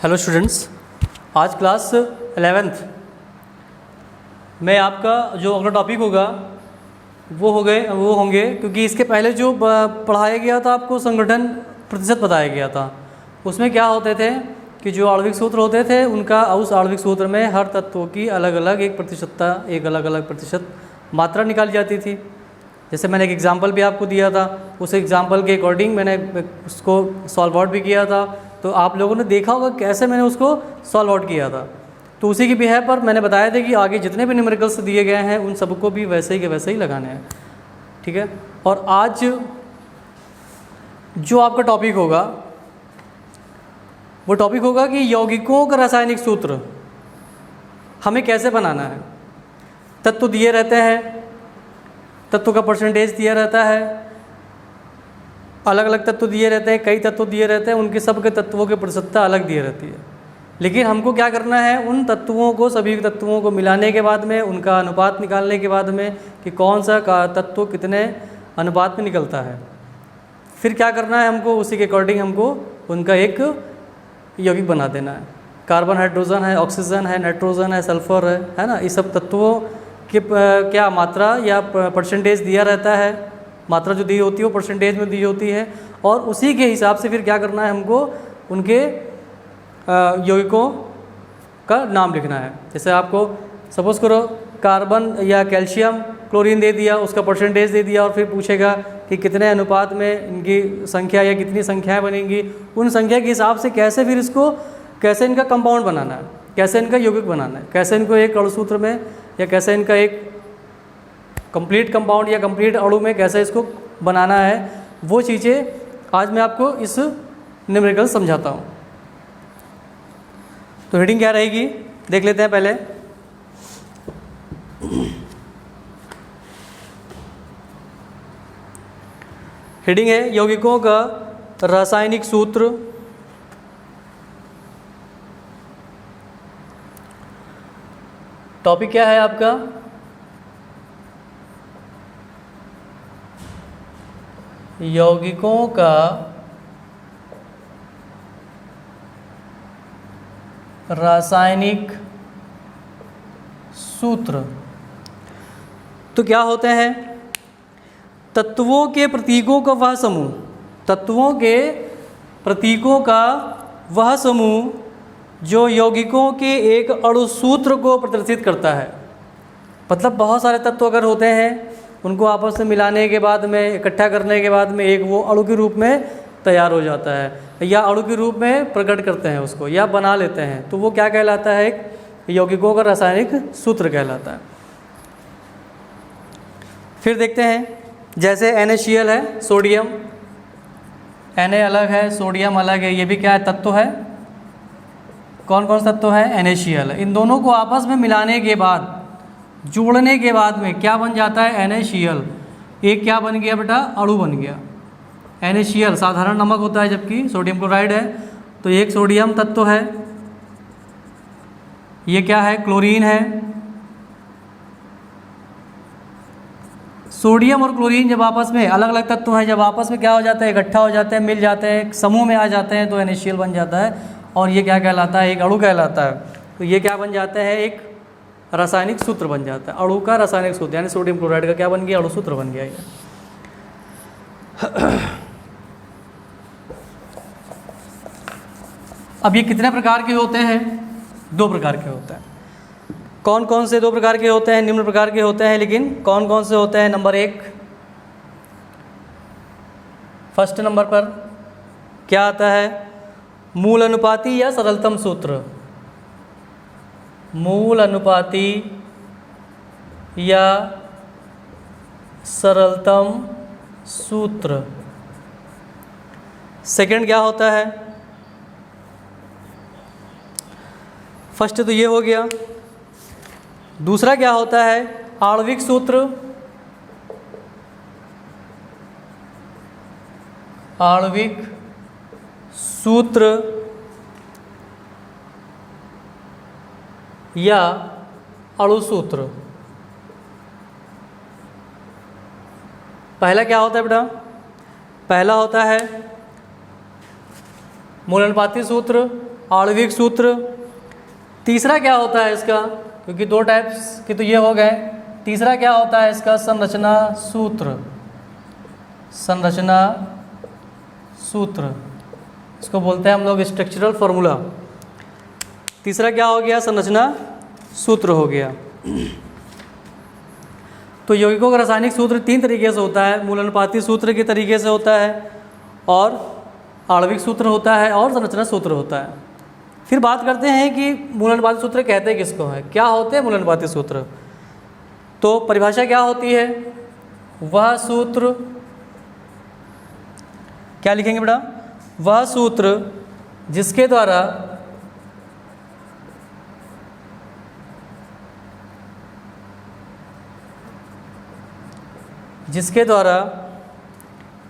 Hello students, आज class 11th में आपका जो अगला टॉपिक होगा वो होंगे क्योंकि इसके पहले जो पढ़ाया गया था आपको संगठन प्रतिशत बताया गया था। उसमें क्या होते थे कि जो आणविक सूत्र होते थे उनका उस आणविक सूत्र में हर तत्वों की अलग अलग एक अलग अलग प्रतिशत मात्रा निकाली जाती थी। जैसे मैंने एक एग्जांपल भी आपको दिया था, उस एग्जांपल के अकॉर्डिंग मैंने उसको सॉल्व आउट भी किया था, तो आप लोगों ने देखा होगा कैसे मैंने उसको सॉल्व आउट किया था। तो उसी की बिहाफ पर मैंने बताया था कि आगे जितने भी न्यूमेरिकल्स दिए गए हैं उन सबको भी वैसे ही के वैसे ही लगाने हैं, ठीक है। और आज जो आपका टॉपिक होगा वो टॉपिक होगा कि यौगिकों का रासायनिक सूत्र हमें कैसे बनाना है। तत्व दिए रहते हैं, तत्व का परसेंटेज दिया रहता है, अलग अलग तत्व दिए रहते हैं, कई तत्व दिए रहते हैं, उनके सब के तत्वों की प्रतिशतता अलग दी रहती है। लेकिन हमको क्या करना है, उन तत्वों को सभी तत्वों को मिलाने के बाद में उनका अनुपात निकालने के बाद में कि कौन सा तत्व कितने अनुपात में निकलता है, फिर क्या करना है हमको उसी के अकॉर्डिंग हमको उनका एक यौगिक बना देना है। कार्बन, हाइड्रोजन है, ऑक्सीजन है, नाइट्रोजन है, सल्फर है ना, इस सब तत्वों के क्या मात्रा या परसेंटेज दिया रहता है। मात्रा जो दी होती है वो परसेंटेज में दी होती है और उसी के हिसाब से फिर क्या करना है हमको उनके यौगिकों का नाम लिखना है। जैसे आपको सपोज करो कार्बन या कैल्शियम क्लोरीन दे दिया, उसका परसेंटेज दे दिया और फिर पूछेगा कि कितने अनुपात में इनकी संख्या या कितनी संख्याएं बनेंगी, उन संख्या के हिसाब से कैसे फिर इसको कैसे इनका कंपाउंड बनाना है, कैसे इनका यौगिक बनाना है, कैसे इनको एक अणुसूत्र में या कैसे इनका एक कंप्लीट कंपाउंड या कंप्लीट अणु में कैसे इसको बनाना है, वो चीज़ें आज मैं आपको इस न्यूमेरिकल समझाता हूँ। तो हेडिंग क्या रहेगी देख लेते हैं पहले। हेडिंग है यौगिकों का रासायनिक सूत्र। टॉपिक क्या है आपका, यौगिकों का रासायनिक सूत्र। तो क्या होते हैं, तत्वों के प्रतीकों का वह समूह, तत्वों के प्रतीकों का वह समूह जो यौगिकों के एक अणुसूत्र को प्रदर्शित करता है। मतलब बहुत सारे तत्व अगर होते हैं उनको आपस में मिलाने के बाद में इकट्ठा करने के बाद में एक वो अणु के रूप में तैयार हो जाता है या अणु के रूप में प्रकट करते हैं उसको या बना लेते हैं, तो वो क्या कहलाता है, एक यौगिकों का रासायनिक सूत्र कहलाता है। फिर देखते हैं जैसे NaCl है, सोडियम, Na अलग है, सोडियम अलग है, ये भी क्या है, तत्व है। कौन कौन सा तत्व है, NaCl। इन दोनों को आपस में मिलाने के बाद जोड़ने के बाद में क्या बन जाता है, NaCl। एक क्या बन गया बेटा, अणु बन गया। NaCl साधारण नमक होता है जबकि सोडियम क्लोराइड है, तो एक सोडियम तत्व है। ये क्या है, क्लोरीन है। सोडियम और क्लोरीन जब आपस में अलग अलग तत्व हैं, जब आपस में क्या हो जाता है, इकट्ठा हो जाते हैं, मिल जाते हैं, समूह में आ जाते हैं, तो NaCl बन जाता है और ये क्या कहलाता है, एक अणु कहलाता है। तो ये क्या बन जाता है, एक रासायनिक सूत्र बन जाता है, अणु का रासायनिक सूत्र, यानी सोडियम क्लोराइड का क्या बन गया, अणु सूत्र बन गया ये। अब ये कितने प्रकार के होते हैं, 2 प्रकार के होते हैं। कौन कौन से 2 प्रकार के होते हैं, निम्न प्रकार के होते हैं, लेकिन कौन कौन से होते हैं। नंबर 1, फर्स्ट नंबर पर क्या आता है, मूल अनुपाती या सरलतम सूत्र। मूल अनुपाती या सरलतम सूत्र। सेकंड क्या होता है, फर्स्ट तो ये हो गया। दूसरा क्या होता है, आणविक सूत्र। आणविक सूत्र या अणुसूत्र। पहला क्या होता है बेटा, पहला होता है मूल अनुपाती सूत्र आणविक सूत्र। तीसरा क्या होता है इसका, क्योंकि दो टाइप्स के तो ये हो गए, तीसरा क्या होता है इसका, संरचना सूत्र। संरचना सूत्र इसको बोलते हैं हम लोग स्ट्रक्चरल फॉर्मूला। तीसरा क्या हो गया, संरचना सूत्र हो गया। तो यौगिकों का रासायनिक सूत्र तीन तरीके से होता है, मूल अनुपाती सूत्र के तरीके से होता है, और आणविक सूत्र होता है, और संरचना सूत्र होता है। फिर बात करते हैं कि मूल अनुपाती सूत्र कहते किसको हैं, क्या होते हैं मूल अनुपाती सूत्र। तो परिभाषा क्या होती है, वह सूत्र, क्या लिखेंगे बेटा, वह सूत्र जिसके द्वारा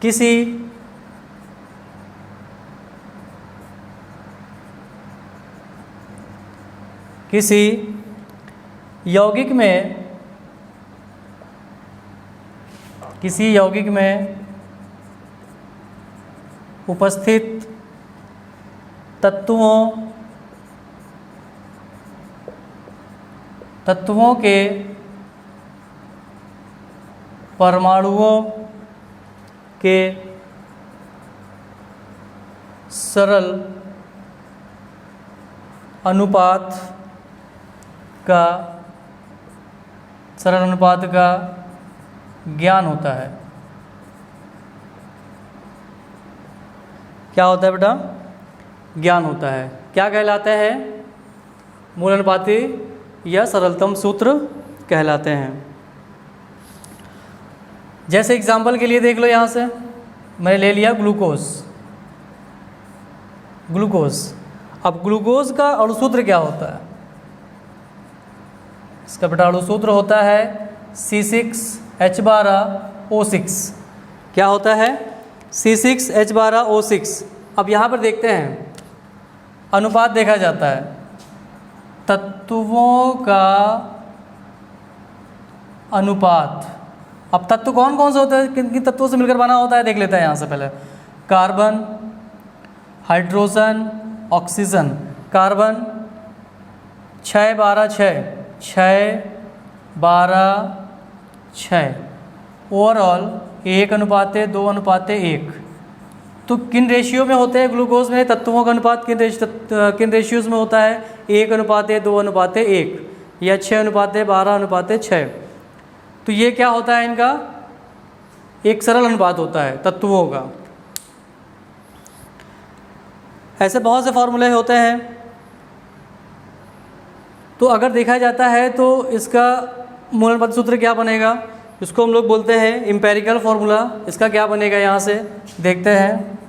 किसी यौगिक में उपस्थित तत्वों के परमाणुओं के सरल अनुपात का ज्ञान होता है। क्या होता है बेटा, ज्ञान होता है। क्या कहलाते हैं, मूल अनुपाती या सरलतम सूत्र कहलाते हैं। जैसे एग्जाम्पल के लिए देख लो, यहाँ से मैंने ले लिया ग्लूकोज। अब ग्लूकोज का अणुसूत्र क्या होता है, इसका बेटा अणुसूत्र होता है C6H12O6। क्या होता है, C6H12O6। अब यहाँ पर देखते हैं, अनुपात देखा जाता है, तत्वों का अनुपात। अब तत्व कौन कौन से होते हैं, किन किन तत्वों से मिलकर बना होता है, देख लेते हैं यहाँ से पहले। Carbon, hydrogen, oxygen. Carbon 6-12-6 overall 1:2:1। तो किन रेशियो में होते हैं ग्लूकोज में तत्वों का अनुपात, किन रेशियोज में होता है, 1:2:1 या 6:12:6। तो ये क्या होता है, इनका एक सरल अनुपात होता है तत्वों का। ऐसे बहुत से फॉर्मूले होते हैं। तो अगर देखा जाता है तो इसका मूल अनुपाती सूत्र क्या बनेगा, इसको हम लोग बोलते हैं एम्पेरिकल फॉर्मूला। इसका क्या बनेगा, यहाँ से देखते हैं,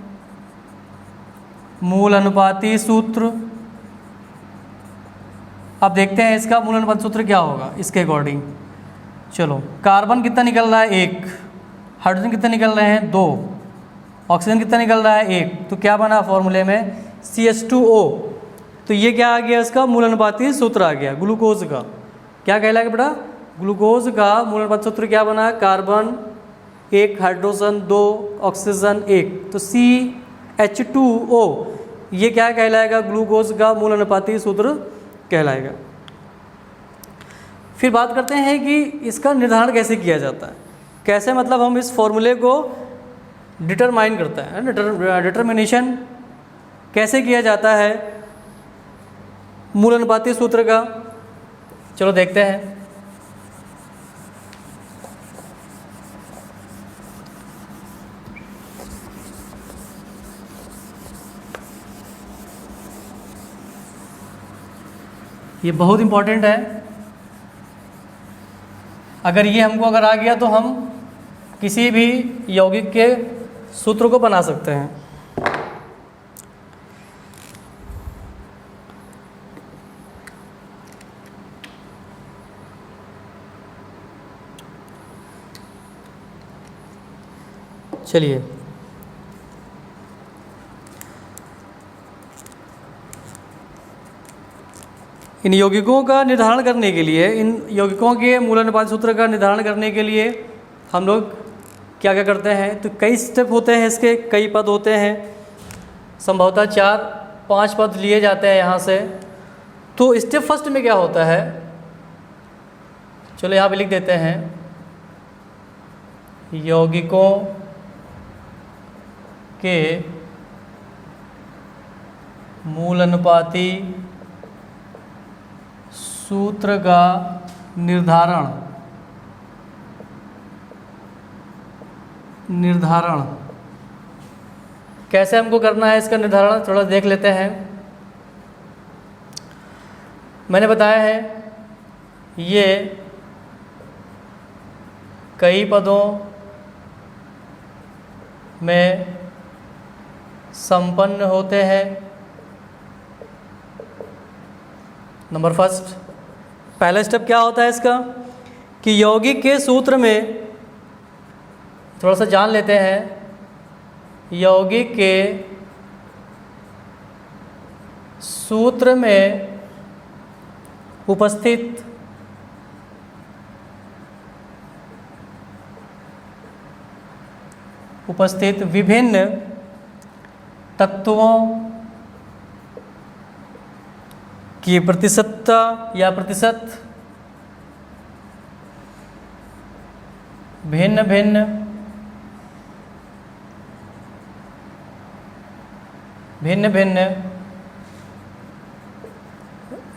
मूल अनुपाती सूत्र। अब देखते हैं इसका मूल अनुपाती सूत्र क्या होगा इसके अकॉर्डिंग। चलो, कार्बन कितना निकल रहा है, 1। हाइड्रोजन कितने निकल रहे हैं, 2। ऑक्सीजन कितना निकल रहा है, 1। तो क्या बना फॉर्मूले में, CH2O। तो ये क्या आ गया, इसका मूल अनुपाती सूत्र आ गया ग्लूकोज का। क्या कहलाएगा बेटा, ग्लूकोज का मूल अनुपाती सूत्र क्या बना, कार्बन 1, हाइड्रोजन 2, ऑक्सीजन 1। तो CH2O ये क्या कहलाएगा, ग्लूकोज का मूल अनुपाती सूत्र कहलाएगा। फिर बात करते हैं कि इसका निर्धारण कैसे किया जाता है, कैसे मतलब हम इस फॉर्मूले को डिटरमाइन करते हैं, डिटर्मिनेशन कैसे किया जाता है मूल अनुपाती सूत्र का। चलो देखते हैं। ये बहुत इम्पोर्टेंट है। अगर ये हमको अगर आ गया तो हम किसी भी यौगिक के सूत्र को बना सकते हैं। चलिए, इन यौगिकों का निर्धारण करने के लिए, इन यौगिकों के मूल अनुपाती सूत्र का निर्धारण करने के लिए हम लोग क्या क्या करते हैं, तो कई स्टेप होते हैं इसके, कई पद होते हैं, संभवतः 4 5 पद लिए जाते हैं यहाँ से। तो स्टेप फर्स्ट में क्या होता है, चलो यहाँ पे लिख देते हैं, यौगिकों के मूल अनुपाती सूत्र का निर्धारण कैसे हमको करना है, इसका निर्धारण थोड़ा देख लेते हैं। मैंने बताया है ये कई पदों में संपन्न होते हैं। नंबर फर्स्ट, पहला स्टेप क्या होता है इसका कि यौगिक के सूत्र में थोड़ा सा जान लेते हैं। यौगिक के सूत्र में उपस्थित विभिन्न तत्वों की प्रतिशतता या प्रतिशत भिन्न भिन्न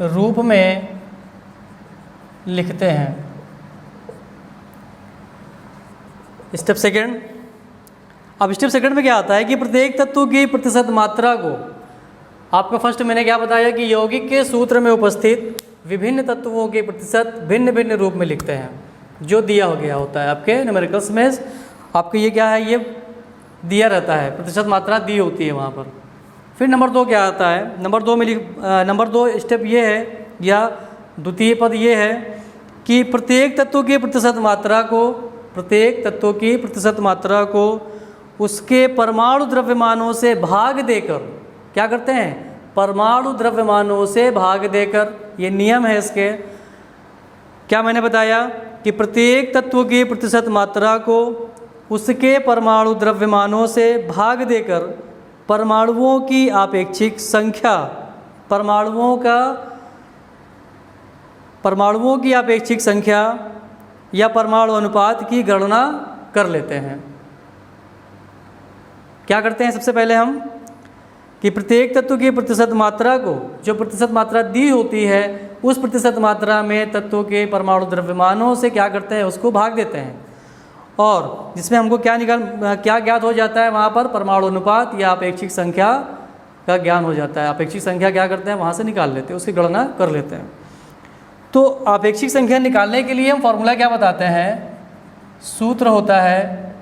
रूप में लिखते हैं। स्टेप सेकंड, अब स्टेप सेकंड में क्या आता है कि प्रत्येक तत्व की प्रतिशत मात्रा को, आपका फर्स्ट मैंने क्या बताया कि यौगिक के सूत्र में उपस्थित विभिन्न तत्वों के प्रतिशत भिन्न भिन्न रूप में लिखते हैं, जो दिया हो गया होता है आपके न्यूमेरिकल्स में। आपके ये क्या है, ये दिया रहता है, प्रतिशत मात्रा दी होती है वहाँ पर। फिर नंबर 2 क्या आता है, नंबर 2 स्टेप ये है या द्वितीय पद ये है कि प्रत्येक तत्व की प्रतिशत मात्रा को उसके परमाणु द्रव्यमानों से भाग देकर, क्या करते हैं, परमाणु द्रव्यमानों से भाग देकर, ये नियम है इसके। क्या मैंने बताया कि प्रत्येक तत्व की प्रतिशत मात्रा को उसके परमाणु द्रव्यमानों से भाग देकर परमाणुओं की आपेक्षिक संख्या, परमाणुओं की आपेक्षिक संख्या या परमाणु अनुपात की गणना कर लेते हैं। क्या करते हैं, सबसे पहले हम कि प्रत्येक तत्व की प्रतिशत मात्रा को, जो प्रतिशत मात्रा दी होती है, उस प्रतिशत मात्रा में तत्वों के परमाणु द्रव्यमानों से क्या करते हैं, उसको भाग देते हैं। और जिसमें हमको क्या ज्ञात हो जाता है, वहाँ पर परमाणु अनुपात या अपेक्षिक संख्या का ज्ञान हो जाता है। अपेक्षिक संख्या क्या करते हैं, वहाँ से निकाल लेते हैं, उसकी गणना कर लेते हैं। तो अपेक्षिक संख्या निकालने के लिए हम फॉर्मूला क्या बताते हैं, सूत्र होता है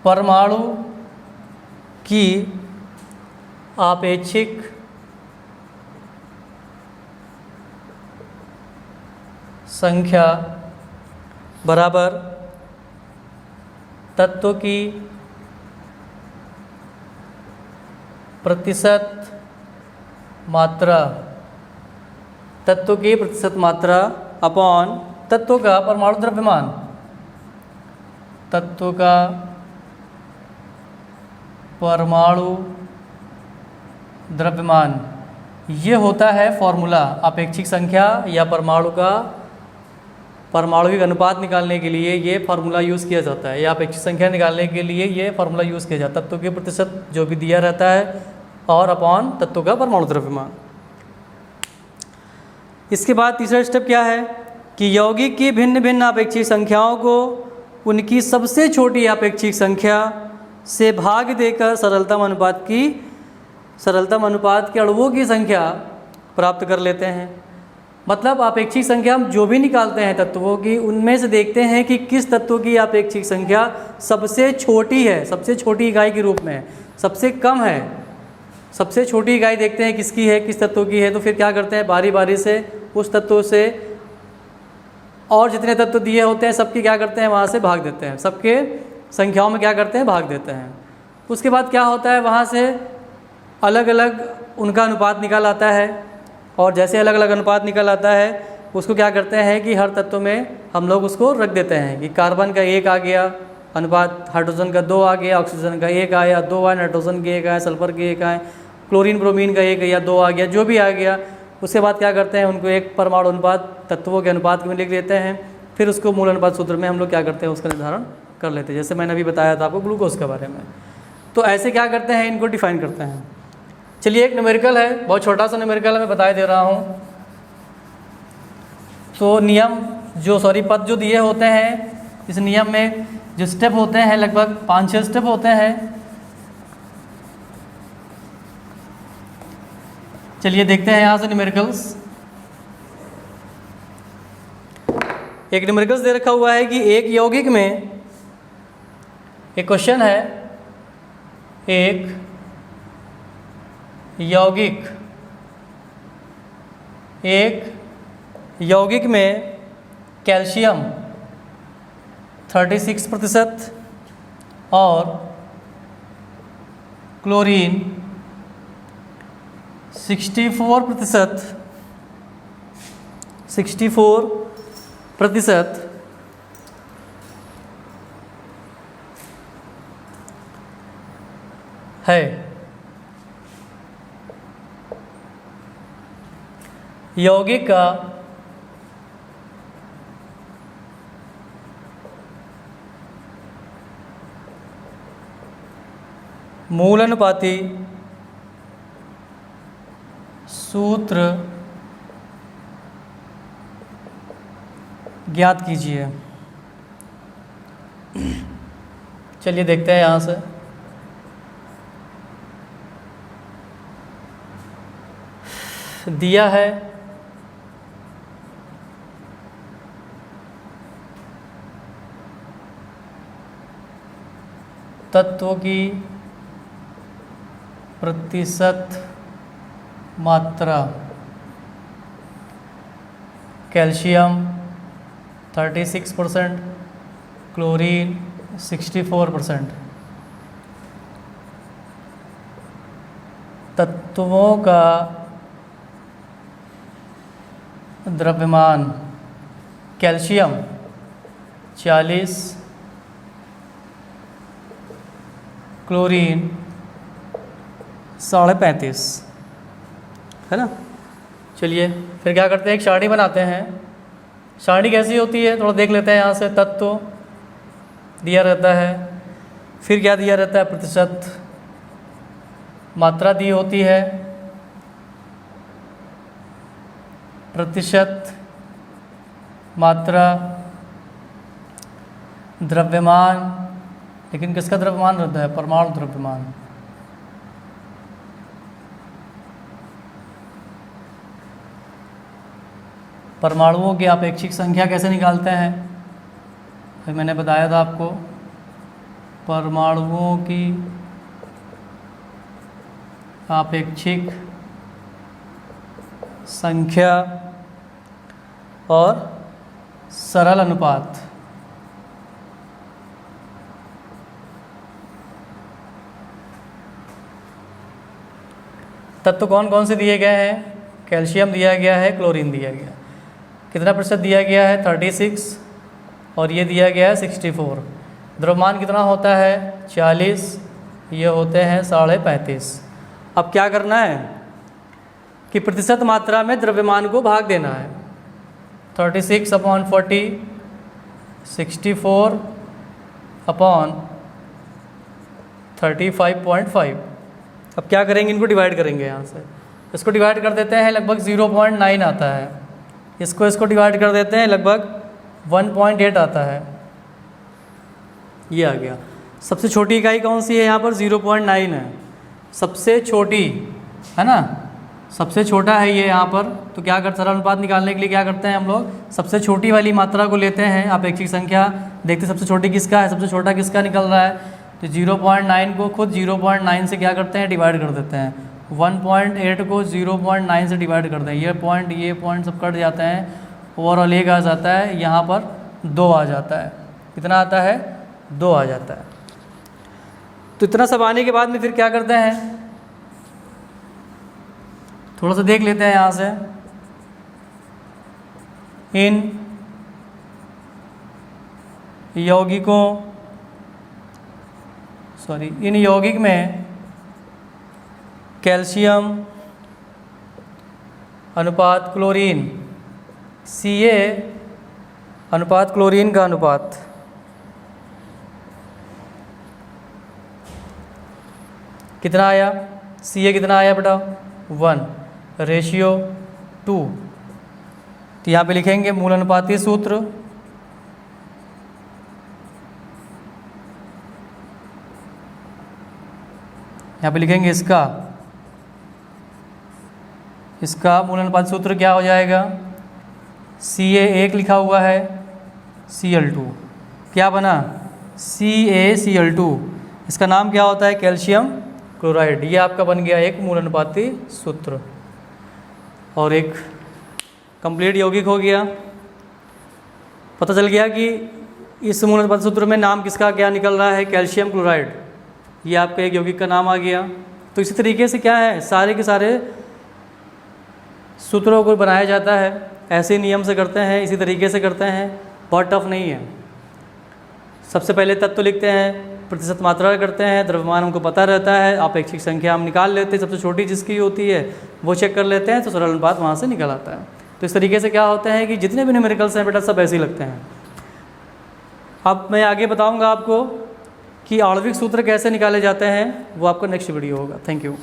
परमाणु की आपेक्षिक संख्या बराबर तत्व की प्रतिशत मात्रा, अपॉन तत्व का परमाणु द्रव्यमान, तत्व का परमाणु द्रव्यमान। ये होता है फॉर्मूला अपेक्षिक संख्या या परमाणुविक अनुपात निकालने के लिए ये फार्मूला यूज़ किया जाता है, या अपेक्षिक संख्या निकालने के लिए ये फार्मूला यूज़ किया जाता है। तत्व के प्रतिशत जो भी दिया रहता है और अपॉन तत्व का परमाणु द्रव्यमान। इसके बाद तीसरा स्टेप क्या है कि यौगिक की भिन्न भिन्न अपेक्षिक संख्याओं को उनकी सबसे छोटी अपेक्षिक संख्या से भाग देकर सरलतम अनुपात के अणुओं की संख्या प्राप्त कर लेते हैं। मतलब अपेक्षिक संख्या हम जो भी निकालते हैं तत्वों की, उनमें से देखते हैं कि किस तत्व की अपेक्षिक संख्या सबसे छोटी है, सबसे छोटी इकाई के रूप में, सबसे कम है। सबसे छोटी इकाई देखते हैं किसकी है, किस तत्व की है, तो फिर क्या करते हैं, बारी बारी से उस तत्व से और जितने तत्व दिए होते हैं सबकी क्या करते हैं, वहाँ से भाग देते हैं, सबके संख्याओं में क्या करते हैं, भाग देते हैं। उसके बाद क्या होता है, वहाँ से अलग अलग उनका अनुपात निकल आता है, और जैसे अलग अलग अनुपात निकल आता है उसको क्या करते हैं कि हर तत्व में हम लोग उसको रख देते हैं कि कार्बन का 1 आ गया, अनुपात हाइड्रोजन का 2 आ गया, ऑक्सीजन का 1 आया, 2 आया, नाइट्रोजन के 1 आया, सल्फर के 1 आए, क्लोरीन ब्रोमीन का 1 या 2 आ गया, जो भी आ गया उसके बाद क्या करते हैं, उनको एक परमाणु अनुपात तत्वों के अनुपात में लिख देते हैं। फिर उसको मूल अनुपात सूत्र में हम लोग क्या करते हैं, उसका निर्धारण कर लेते हैं। जैसे मैंने अभी बताया था आपको ग्लूकोज के बारे में। तो ऐसे क्या करते हैं, इनको डिफाइन करते हैं। चलिए एक न्यूमेरिकल है, बहुत छोटा सा न्यूमेरिकल है, मैं बता दे रहा हूँ। तो नियम पद जो दिए होते हैं, इस नियम में जो स्टेप होते हैं लगभग 5-6 स्टेप होते हैं। चलिए देखते हैं यहाँ से न्यूमेरिकल्स। एक न्यूमेरिकल्स दे रखा हुआ है कि एक यौगिक में, एक क्वेश्चन है, एक यौगिक में कैल्शियम 36% और क्लोरीन 64% है। यौगिक का मूल अनुपाती सूत्र ज्ञात कीजिए। चलिए देखते हैं यहाँ से। दिया है तत्व की प्रतिशत मात्रा, कैल्शियम 36%, क्लोरीन 64%। तत्वों का द्रव्यमान, कैल्शियम 40, क्लोरीन 35.5, है ना। चलिए फिर क्या करते हैं, एक सारणी बनाते हैं। सारणी कैसी होती है थोड़ा देख लेते हैं यहाँ से। तत्व दिया रहता है, फिर क्या दिया रहता है, प्रतिशत मात्रा दी होती है, प्रतिशत मात्रा, द्रव्यमान, लेकिन किसका द्रव्यमान रहता है, परमाणु द्रव्यमान। परमाणुओं की अपेक्षिक संख्या कैसे निकालते हैं, फिर मैंने बताया था आपको। परमाणुओं की अपेक्षिक संख्या और सरल अनुपात। तत्व कौन कौन से दिए गए हैं, कैल्शियम दिया गया है, क्लोरीन दिया गया, कितना प्रतिशत दिया गया है 36, और ये दिया गया है 64। द्रव्यमान कितना होता है 40, ये होते हैं 35.5। अब क्या करना है कि प्रतिशत मात्रा में द्रव्यमान को भाग देना है। 36/40, 64/35.5। अब क्या करेंगे, इनको डिवाइड करेंगे। यहाँ से इसको डिवाइड कर देते हैं, लगभग 0.9 आता है। इसको डिवाइड कर देते हैं, लगभग 1.8 आता है। ये आ गया। सबसे छोटी इकाई कौन सी है यहाँ पर, 0.9 है सबसे छोटी, है ना, सबसे छोटा है ये यहाँ पर। तो क्या करते, सरल अनुपात निकालने के लिए क्या करते हैं हम लोग, सबसे छोटी वाली मात्रा को लेते हैं, अपेक्षिक संख्या देखते सबसे छोटी किसका है, सबसे छोटा किसका निकल रहा है। तो 0.9 को खुद 0.9 से क्या करते हैं, डिवाइड कर देते हैं। 1.8 को 0.9 से डिवाइड कर दें, ये पॉइंट सब कट जाते हैं, ओवरऑल 1 आ जाता है, यहाँ पर 2 आ जाता है। कितना आता है, 2 आ जाता है। तो इतना सब आने के बाद में फिर क्या करते हैं, थोड़ा सा देख लेते हैं यहाँ से। इन यौगिकों इन यौगिक में कैल्शियम अनुपात क्लोरीन, Ca अनुपात क्लोरीन का अनुपात कितना आया? Ca कितना आया बेटा? 1:2। तो यहाँ पे लिखेंगे मूल अनुपातीय सूत्र, यहाँ पे लिखेंगे इसका मूल अनुपात सूत्र क्या हो जाएगा? Ca1 लिखा हुआ है, Cl2 क्या बना? CaCl2। इसका नाम क्या होता है? Calcium chloride. ये आपका बन गया एक मूल अनुपातीय सूत्र और एक कंप्लीट यौगिक हो गया। पता चल गया कि इस मूल अनुपात सूत्र में नाम किसका क्या निकल रहा है? Calcium chloride. ये आपका एक यौगिक का नाम आ गया। तो इसी तरीके से क्या है, सारे के सारे सूत्रों को बनाया जाता है, ऐसे नियम से करते हैं, इसी तरीके से करते हैं, बहुत टफ नहीं है। सबसे पहले तत्व लिखते हैं, प्रतिशत मात्रा करते हैं, द्रव्यमान हमको पता रहता है, अपेक्षिक संख्या हम निकाल लेते हैं, सबसे छोटी जिसकी होती है वो चेक कर लेते हैं, तो सरल अनुपात वहाँ से निकल आता है। तो इस तरीके से क्या होता है कि जितने भी न्यूमेरिकल्स हैं बेटा सब ऐसे ही लगते हैं। अब मैं आगे बताऊँगा आपको कि आणविक सूत्र कैसे निकाले जाते हैं, वो आपका नेक्स्ट वीडियो होगा। Thank you.